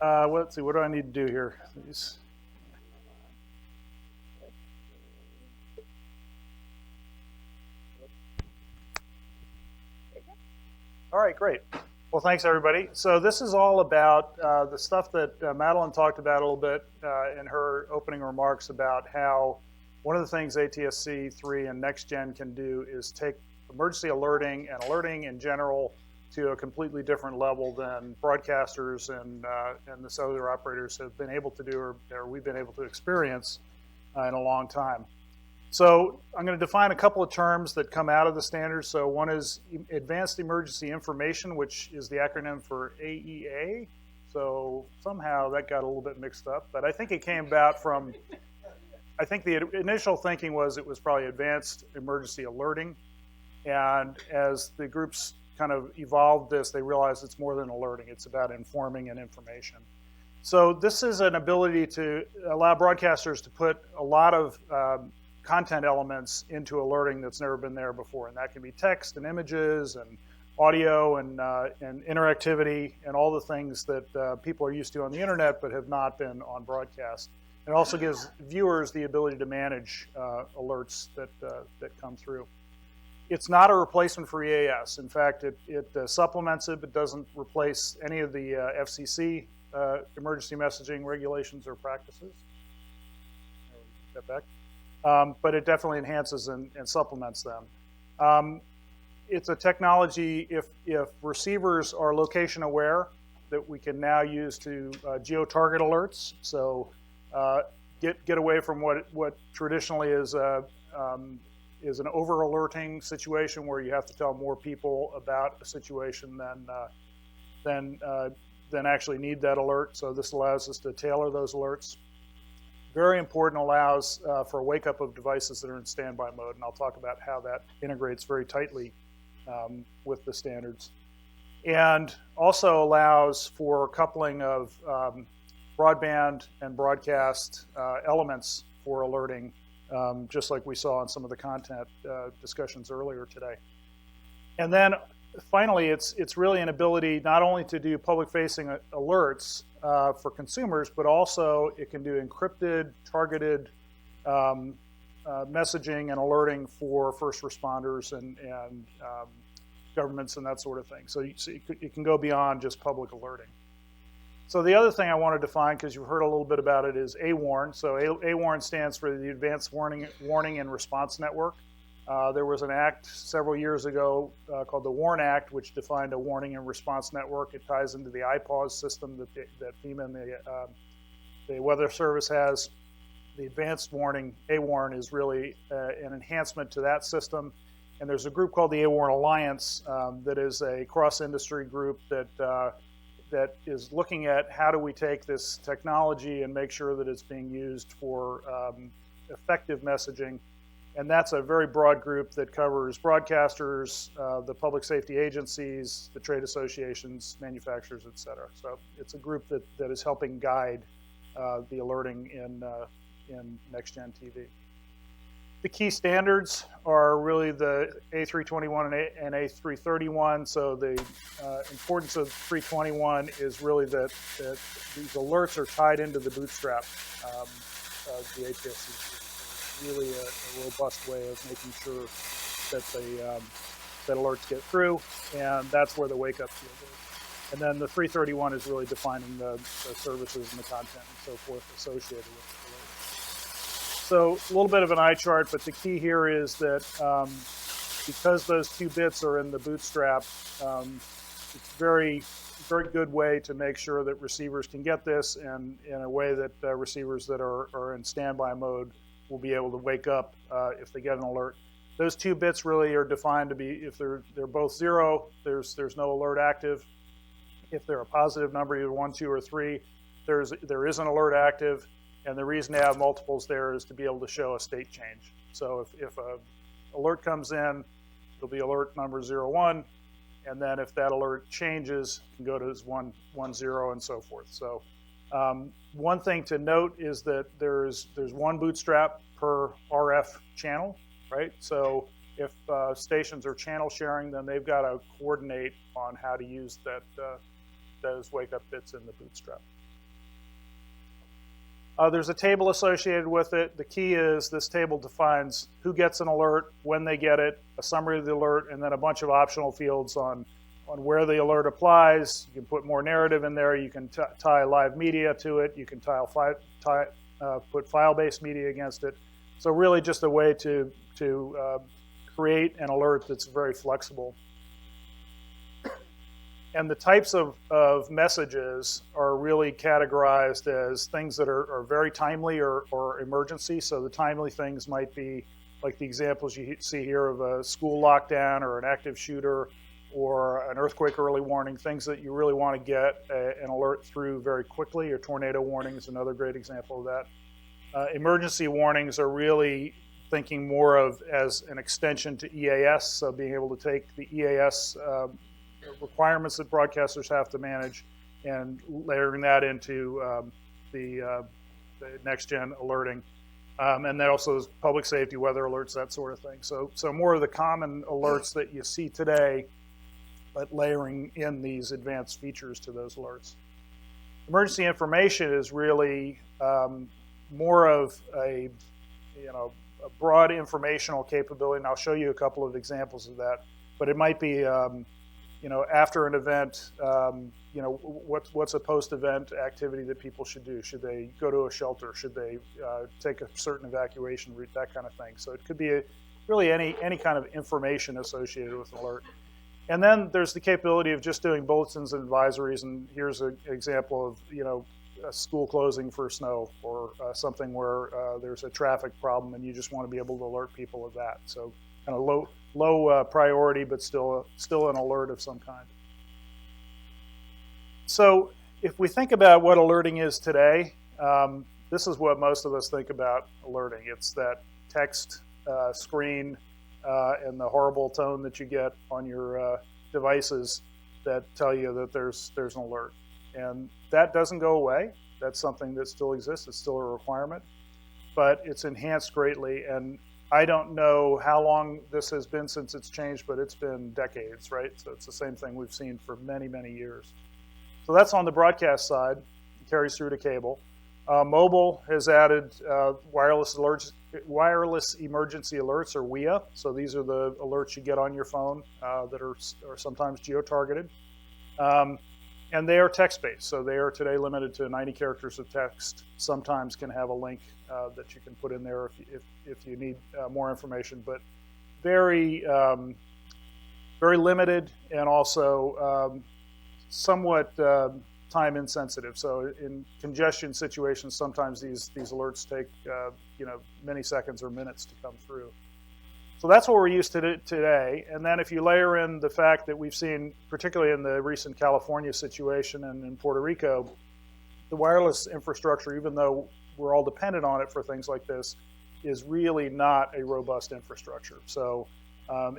Let's see, what do I need to do here? Please. All right, great. Well, thanks, everybody. So this is all about the stuff that Madeline talked about a little bit in her opening remarks about how one of the things ATSC3 and NextGen can do is take emergency alerting and alerting in general to a completely different level than broadcasters and the cellular operators have been able to do or we've been able to experience in a long time. So I'm going to define a couple of terms that come out of the standards. So one is Advanced Emergency Information, which is the acronym for AEA. So somehow that got a little bit mixed up, but I think it came about from, I think the initial thinking was it was probably Advanced Emergency Alerting. And as the groups kind of evolved this, they realized it's more than alerting. It's about informing and information. So this is an ability to allow broadcasters to put a lot of content elements into alerting that's never been there before, and that can be text and images and audio and interactivity and all the things that people are used to on the internet but have not been on broadcast. It also gives viewers the ability to manage alerts that come through. It's not a replacement for EAS. In fact, it supplements it, but doesn't replace any of the FCC emergency messaging regulations or practices. Step back. But it definitely enhances and supplements them. It's a technology, if receivers are location aware, that we can now use to geo-target alerts. So get away from what traditionally is an over-alerting situation where you have to tell more people about a situation than actually need that alert. So this allows us to tailor those alerts. Very important, allows for a wake-up of devices that are in standby mode, and I'll talk about how that integrates very tightly with the standards. And also allows for coupling of broadband and broadcast elements for alerting, just like we saw in some of the content discussions earlier today. And then finally, it's really an ability not only to do public-facing alerts for consumers, but also it can do encrypted, targeted messaging and alerting for first responders and governments and that sort of thing. So it can go beyond just public alerting. So the other thing I want to define, because you've heard a little bit about it, is AWARN. So AWARN stands for the Advanced Warning and Response Network. There was an act several years ago called the WARN Act, which defined a warning and response network. It ties into the IPAWS system that FEMA and the Weather Service has. The Advanced Warning, AWARN, is really an enhancement to that system. And there's a group called the AWARN Alliance that is a cross-industry group that is looking at how do we take this technology and make sure that it's being used for effective messaging. And that's a very broad group that covers broadcasters, the public safety agencies, the trade associations, manufacturers, et cetera. So it's a group that is helping guide the alerting in NextGen TV. The key standards are really the A321 and A331. So the importance of 321 is really that these alerts are tied into the bootstrap of the ATSC. Really a robust way of making sure that that alerts get through, and that's where the wake-up field is. And then the 331 is really defining the services and the content and so forth associated with the alert. So a little bit of an eye chart, but the key here is that because those two bits are in the bootstrap, it's a very good way to make sure that receivers can get this, and in a way that receivers that are in standby mode will be able to wake up if they get an alert. Those two bits really are defined to be, if they're both 0, there's no alert active. If they're a positive number, either 1, 2, or 3, there is an alert active. And the reason to have multiples there is to be able to show a state change. So if an alert comes in, it'll be alert number 01, and then if that alert changes, it can go to 1, 1, 0, and so forth. So one thing to note is that there's one bootstrap per RF channel, right? So if stations are channel sharing, then they've got to coordinate on how to use those wake-up bits in the bootstrap. There's a table associated with it. The key is this table defines who gets an alert, when they get it, a summary of the alert, and then a bunch of optional fields on where the alert applies. You can put more narrative in there. You can tie live media to it. You can put file-based media against it. So really just a way to create an alert that's very flexible. And the types of messages are really categorized as things that are very timely or emergency. So the timely things might be like the examples you see here of a school lockdown or an active shooter or an earthquake early warning, things that you really want to get an alert through very quickly, or tornado warning is another great example of that. Emergency warnings are really thinking more of as an extension to EAS, so being able to take the EAS requirements that broadcasters have to manage and layering that into the NextGen alerting. And then also there's public safety, weather alerts, that sort of thing. So more of the common alerts that you see today, but layering in these advanced features to those alerts. Emergency information is really more of a broad informational capability, and I'll show you a couple of examples of that. But it might be after an event, what's a post-event activity that people should do? Should they go to a shelter? Should they take a certain evacuation route? That kind of thing. So it could be really any kind of information associated with an alert. And then there's the capability of just doing bulletins and advisories. And here's an example of a school closing for snow, or something where there's a traffic problem, and you just want to be able to alert people of that. So kind of low priority, but still an alert of some kind. So if we think about what alerting is today, this is what most of us think about alerting. It's that text screen and the horrible tone that you get on your devices that tell you that there's an alert. And that doesn't go away. That's something that still exists. It's still a requirement, but it's enhanced greatly. And I don't know how long this has been since it's changed, but it's been decades, right? So it's the same thing we've seen for many, many years. So that's on the broadcast side. It carries through to cable. Mobile has added wireless emergency alerts, or WETA. So these are the alerts you get on your phone that are sometimes geo-targeted. And they are text-based, so they are today limited to 90 characters of text. Sometimes can have a link that you can put in there if you need more information, but very limited, and also somewhat time insensitive. So in congestion situations, sometimes these alerts take many seconds or minutes to come through. So that's what we're used to today. And then if you layer in the fact that we've seen, particularly in the recent California situation and in Puerto Rico, the wireless infrastructure, even though we're all dependent on it for things like this, is really not a robust infrastructure. So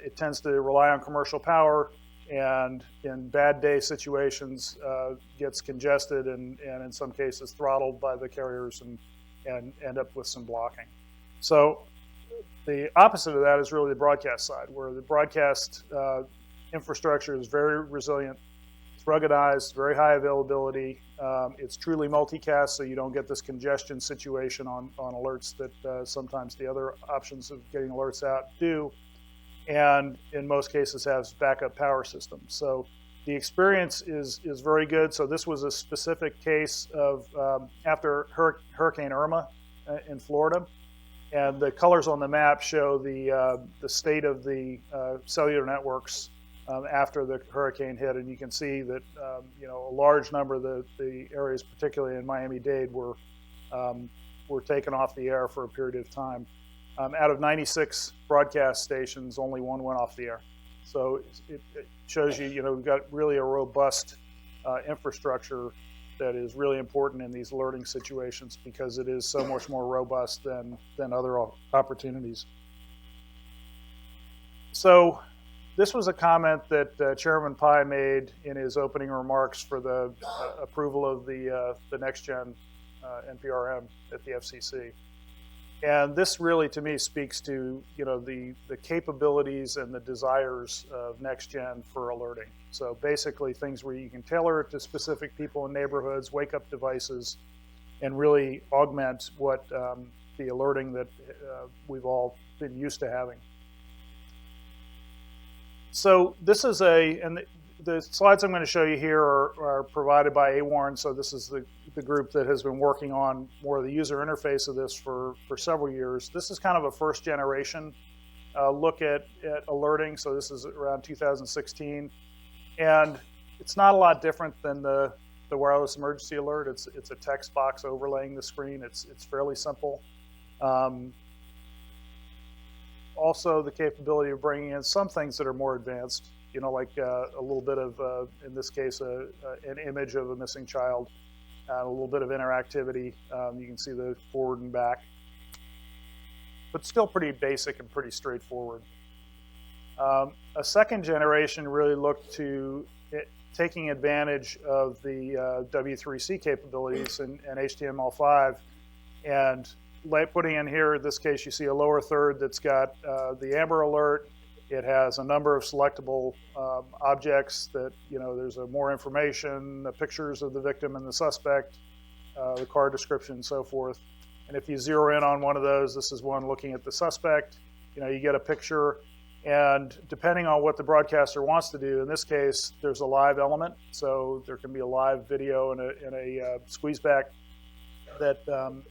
it tends to rely on commercial power, and in bad day situations gets congested and in some cases throttled by the carriers and end up with some blocking. So the opposite of that is really the broadcast side, where the broadcast infrastructure is very resilient, it's ruggedized, very high availability, it's truly multicast, so you don't get this congestion situation on alerts that sometimes the other options of getting alerts out do, and in most cases has backup power systems. So the experience is very good. So this was a specific case of after Hurricane Irma in Florida. And the colors on the map show the state of the cellular networks after the hurricane hit, and you can see that a large number of the areas, particularly in Miami-Dade, were taken off the air for a period of time. Out of 96 broadcast stations, only one went off the air. So it shows you, we've got really a robust infrastructure that is really important in these alerting situations, because it is so much more robust than other opportunities. So this was a comment that Chairman Pai made in his opening remarks for the approval of the NextGen NPRM at the FCC. And this really, to me, speaks to the capabilities and the desires of NextGen for alerting. So basically things where you can tailor it to specific people in neighborhoods, wake up devices, and really augment what the alerting that we've all been used to having. So this is the slides I'm going to show you here are provided by AWARN. So this is the group that has been working on more of the user interface of this for several years. This is kind of a first generation look at alerting. So this is around 2016. And it's not a lot different than the wireless emergency alert. It's a text box overlaying the screen. It's fairly simple. Also, the capability of bringing in some things that are more advanced, like a little bit of, in this case, an image of a missing child, a little bit of interactivity. You can see the forward and back, but still pretty basic and pretty straightforward. A second generation really looked to taking advantage of the W3C capabilities and HTML5, and putting in here, in this case, you see a lower third that's got the Amber Alert. It has a number of selectable objects that, there's more information, the pictures of the victim and the suspect, the car description, and so forth. And if you zero in on one of those, this is one looking at the suspect, you get a picture. And depending on what the broadcaster wants to do, in this case, there's a live element. So there can be a live video and a squeeze back that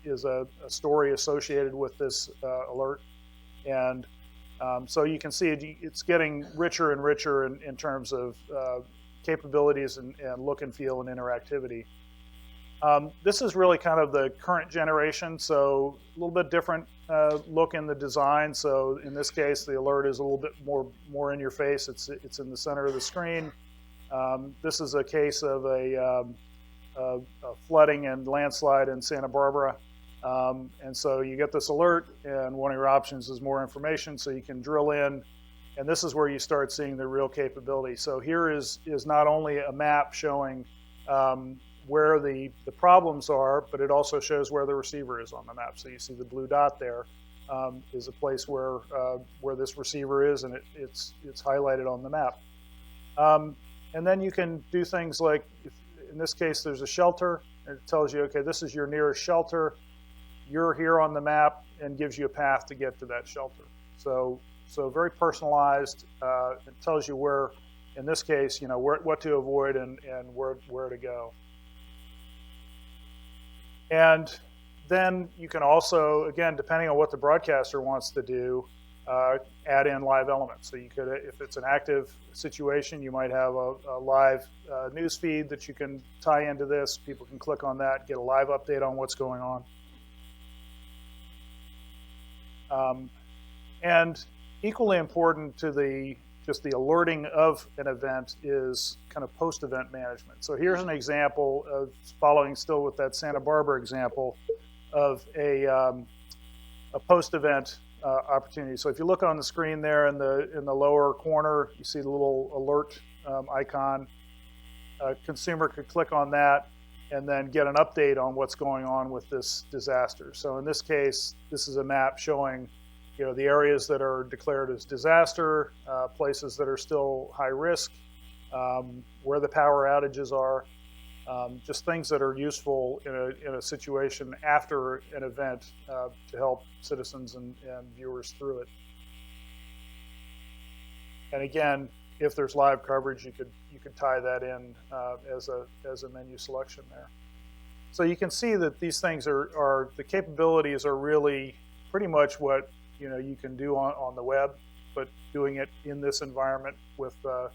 is a story associated with this alert. And so you can see it's getting richer and richer in terms of capabilities and look and feel and interactivity. This is really kind of the current generation, so a little bit different look in the design. So in this case, the alert is a little bit more in your face. It's in the center of the screen. This is a case of a flooding and landslide in Santa Barbara. And so you get this alert, and one of your options is more information, so you can drill in, and this is where you start seeing the real capability. So here is not only a map showing where the problems are, but it also shows where the receiver is on the map. So you see the blue dot there is a place where this receiver is, and it's highlighted on the map. And then you can do things like, in this case, there's a shelter, and it tells you, okay, this is your nearest shelter. You're here on the map, and gives you a path to get to that shelter. So very personalized. It tells you where, in this case, what to avoid and where to go. And then you can also, again, depending on what the broadcaster wants to do, add in live elements. So you could, if it's an active situation, you might have a live news feed that you can tie into this. People can click on that, get a live update on what's going on. And equally important to just the alerting of an event is kind of post-event management. So here's an example of, following still with that Santa Barbara example, of a post-event opportunity. So if you look on the screen there in the lower corner, you see the little alert icon. A consumer could click on that and then get an update on what's going on with this disaster. So in this case, this is a map showing the areas that are declared as disaster, places that are still high risk, where the power outages are, just things that are useful in a situation after an event to help citizens and viewers through it. And again, if there's live coverage, you could tie that in as a menu selection there. So you can see that these things are the capabilities are really pretty much what you can do on the web, but doing it in this environment with a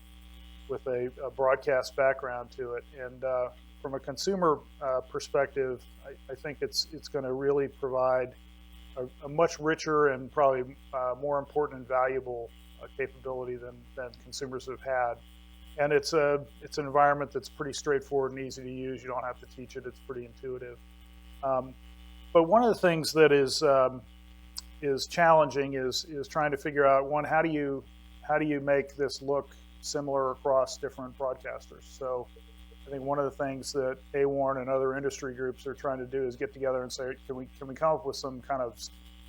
broadcast background to it. And from a consumer perspective, I think it's going to really provide a much richer and probably more important and valuable capability than consumers have had. And it's an environment that's pretty straightforward and easy to use. You don't have to teach it. It's pretty intuitive. But one of the things that is challenging is trying to figure out, one, how do you make this look similar across different broadcasters? So I think one of the things that AWARN and other industry groups are trying to do is get together and say, can we come up with some kind of,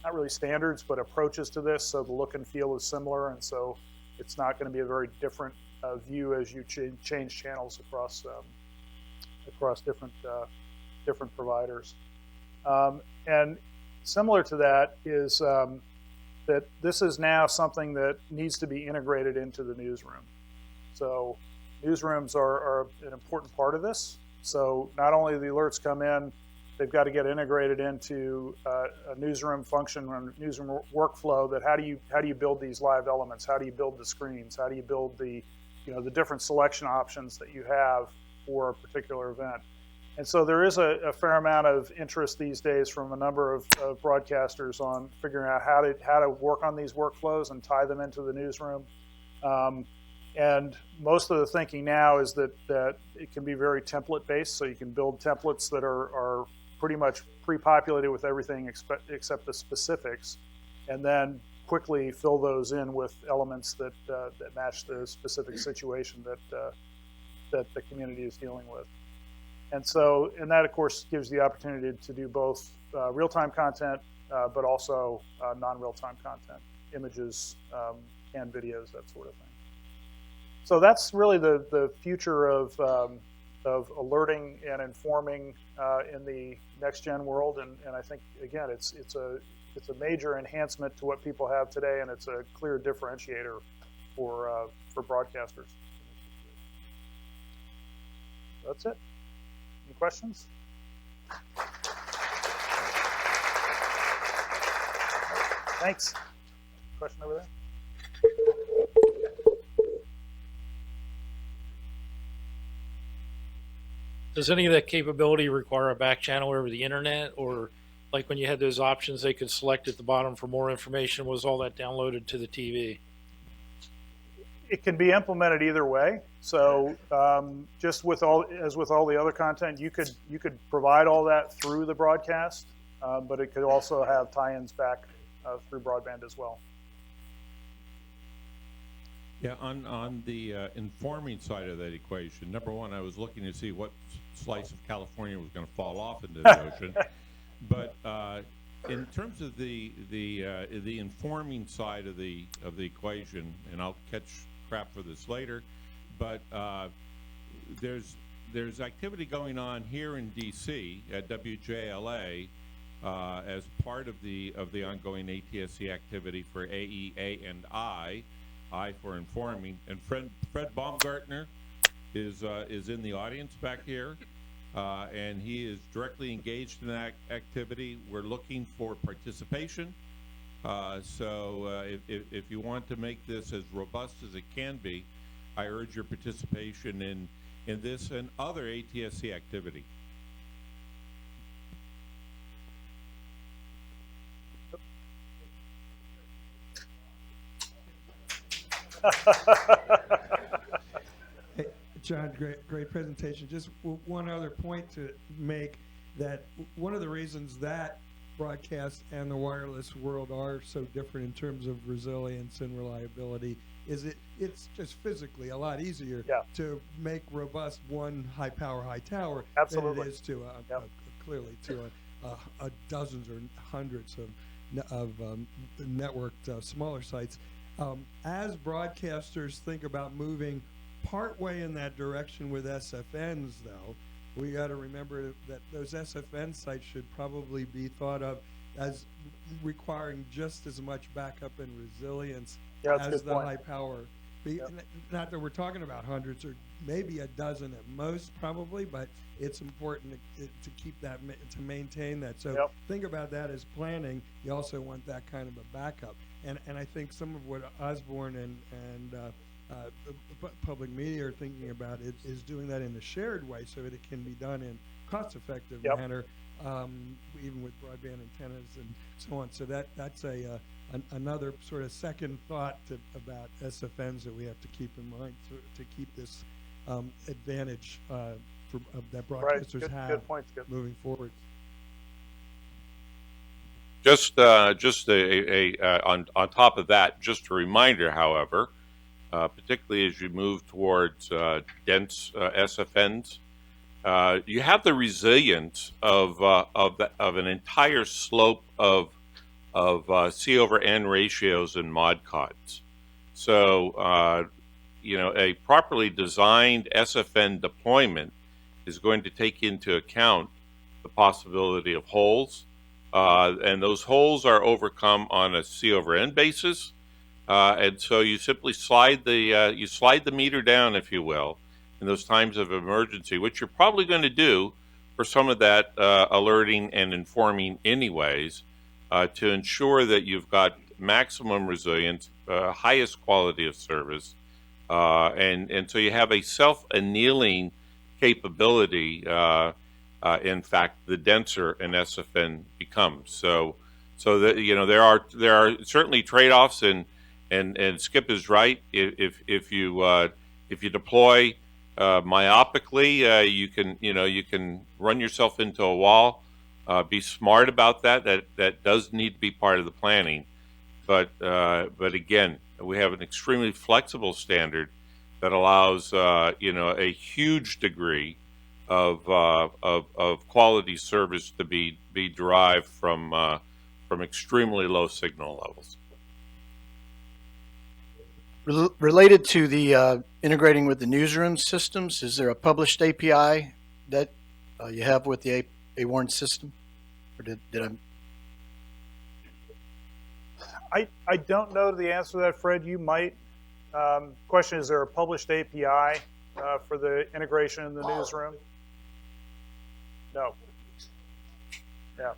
not really standards, but approaches to this, so the look and feel is similar, and so it's not going to be a very different view as you change channels across different providers. And similar to that is that this is now something that needs to be integrated into the newsroom. So newsrooms are an important part of this. So not only do the alerts come in, they've got to get integrated into a newsroom function or newsroom workflow. That how do you build these live elements? How do you build the screens? How do you build the different selection options that you have for a particular event? And so there is a fair amount of interest these days from a number of broadcasters on figuring out how to work on these workflows and tie them into the newsroom. And most of the thinking now is that it can be very template based, so you can build templates that are pretty much pre-populated with everything except the specifics, and then quickly fill those in with elements that match the specific situation that the community is dealing with. And that of course gives the opportunity to do both real-time content, but also non-real-time content, images, canned videos, that sort of thing. So that's really the future of alerting and informing in the next-gen world, and I think again it's a major enhancement to what people have today, and it's a clear differentiator for broadcasters. That's it. Any questions? Thanks. Question over there? Does any of that capability require a back channel over the internet, or like when you had those options they could select at the bottom for more information, was all that downloaded to the TV? It can be implemented either way. So just with all the other content, you could provide all that through the broadcast, but it could also have tie-ins back through broadband as well. Yeah, on the informing side of that equation, number one, I was looking to see what slice of California was going to fall off into the ocean, but in terms of the informing side of the equation, and I'll catch crap for this later, but there's activity going on here in DC at WJLA as part of the ongoing ATSC activity for AE, and I for informing, and Fred Baumgartner is in the audience back here, and he is directly engaged in that activity. We're looking for participation. So if you want to make this as robust as it can be, I urge your participation in this and other ATSC activity. Hey, John, great presentation. Just one other point to make, that one of the reasons that broadcast and the wireless world are so different in terms of resilience and reliability is it's just physically a lot easier to make robust one high power, high tower than it is to clearly to dozens or hundreds of networked smaller sites. As broadcasters think about moving partway in that direction with SFNs, though, we got to remember that those SFN sites should probably be thought of as requiring just as much backup and resilience as the high power. Not that we're talking about hundreds or maybe a dozen at most, probably, but it's important to keep that, to maintain that. So think about that as planning. You also want that kind of a backup. And I think some of what Osborne and public media are thinking about is doing that in a shared way so that it can be done in cost-effective manner, even with broadband antennas and so on. So that's another sort of second thought about SFNs that we have to keep in mind to keep this advantage that broadcasters have moving forward. Just on top of that, just a reminder, however, particularly as you move towards dense SFNs, you have the resilience of an entire slope of C over N ratios in mod cods. So a properly designed SFN deployment is going to take into account the possibility of holes. And those holes are overcome on a C over N basis. And so you simply slide the meter down, if you will, in those times of emergency, which you're probably going to do for some of that alerting and informing anyways, to ensure that you've got maximum resilience, highest quality of service, and so you have a self-annealing capability. In fact, the denser an SFN becomes. So that there are certainly trade-offs, and Skip is right. If you deploy myopically, you can run yourself into a wall. Be smart about that. That does need to be part of the planning. But again, we have an extremely flexible standard that allows a huge degree of quality service to be derived from extremely low signal levels. Related to the integrating with the newsroom systems, is there a published API that you have with the AWARN system, or did I don't know the answer to that, Fred. You might. Question: is there a published API for the integration in the newsroom? No. Yeah.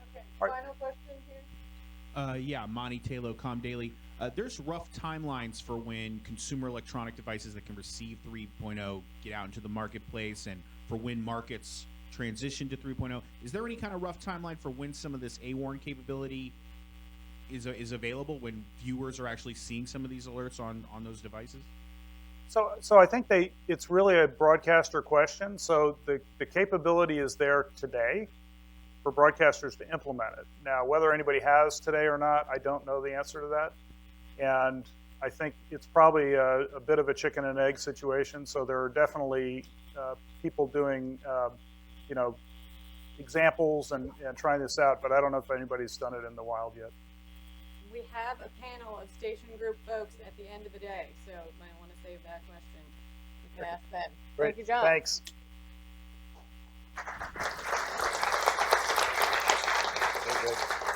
Okay. Final question here. Yeah, Monty Taylor, Com Daily. There's rough timelines for when consumer electronic devices that can receive 3.0 get out into the marketplace, and for when markets transition to 3.0. Is there any kind of rough timeline for when some of this AWARN capability is available, when viewers are actually seeing some of these alerts on those devices? So I think it's really a broadcaster question. So the capability is there today for broadcasters to implement it. Now, whether anybody has today or not, I don't know the answer to that. And I think it's probably a bit of a chicken and egg situation. So there are definitely people doing, examples and trying this out, but I don't know if anybody's done it in the wild yet. We have a panel of station group folks at the end of the day, so you might want to save that question. You can ask them. Great. Thank you, John. Thanks. Very good.